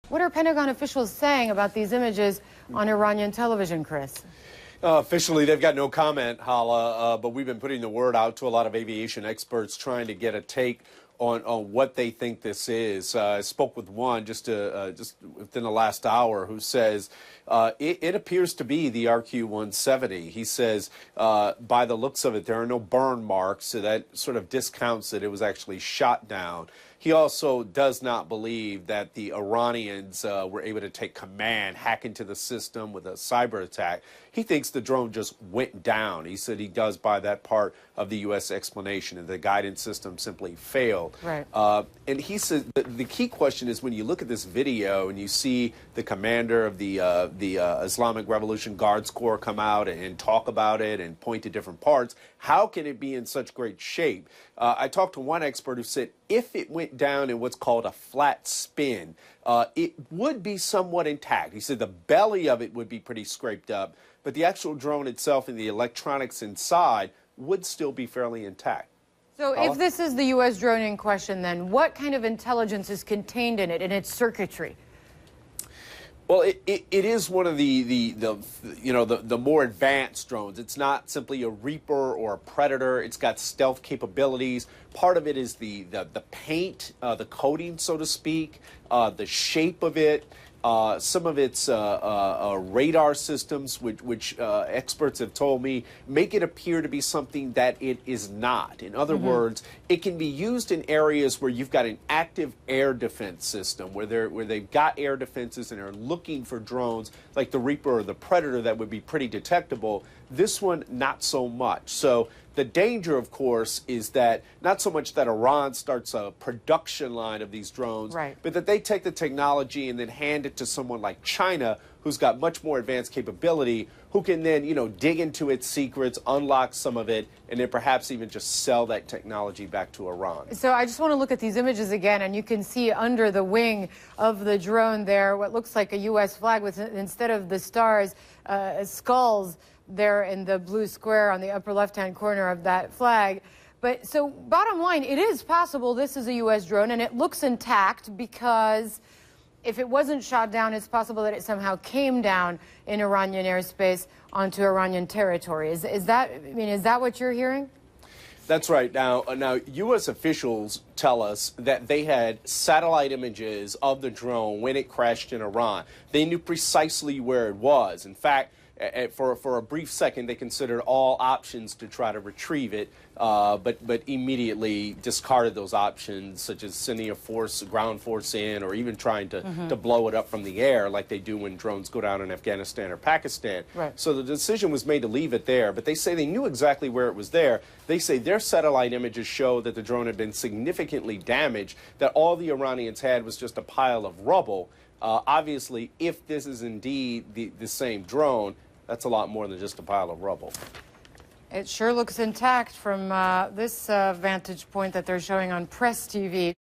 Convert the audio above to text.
What are Pentagon officials saying about these images on Iranian television, Chris? Officially, they've got no comment, Hala, but we've been putting the word out to a lot of aviation experts trying to get a take on what they think this is. I spoke with one just within the last hour who says it appears to be the RQ-170. He says, by the looks of it, there are no burn marks, so that sort of discounts that it was actually shot down. He also does not believe that the Iranians were able to take command, hack into the system with a cyber attack. He thinks the drone just went down. He said he does buy that part of the U.S. explanation, and the guidance system simply failed. Right. And he says the key question is when you look at this video and you see the commander of the Islamic Revolution Guards Corps come out and talk about it and point to different parts, how can it be in such great shape? I talked to one expert who said if it went down in what's called a flat spin, it would be somewhat intact. He said the belly of it would be pretty scraped up, but the actual drone itself and the electronics inside would still be fairly intact. So if this is the U.S. drone in question, then what kind of intelligence is contained in it, in its circuitry? Well, it is one of the more advanced drones. It's not simply a Reaper or a Predator. It's got stealth capabilities. Part of it is the paint, the coating, so to speak, the shape of it. Some of its radar systems, which experts have told me, make it appear to be something that it is not. In other words, it can be used in areas where you've got an active air defense system, where they've got air defenses and are looking for drones like the Reaper or the Predator that would be pretty detectable. This one, not so much. So the danger, of course, is that not so much that Iran starts a production line of these drones, right, but that they take the technology and then hand it to someone like China, who's got much more advanced capability, who can then, dig into its secrets, unlock some of it, and then perhaps even just sell that technology back to Iran. So I just want to look at these images again, and you can see under the wing of the drone there what looks like a U.S. flag with, instead of the stars, skulls there in the blue square on the upper left-hand corner of that flag. But so bottom line, it is possible this is a U.S. drone, and it looks intact because if it wasn't shot down, it's possible that it somehow came down in Iranian airspace onto Iranian territory. Is that what you're hearing? That's right. Now, U.S. officials tell us that they had satellite images of the drone when it crashed in Iran. They knew precisely where it was. In fact, for a brief second, they considered all options to try to retrieve it, but immediately discarded those options, such as sending a ground force in, or even trying to blow it up from the air like they do when drones go down in Afghanistan or Pakistan. Right. So the decision was made to leave it there, but they say they knew exactly where it was there. They say their satellite images show that the drone had been significantly damaged, that all the Iranians had was just a pile of rubble. Obviously, if this is indeed the same drone, that's a lot more than just a pile of rubble. It sure looks intact from this vantage point that they're showing on Press TV.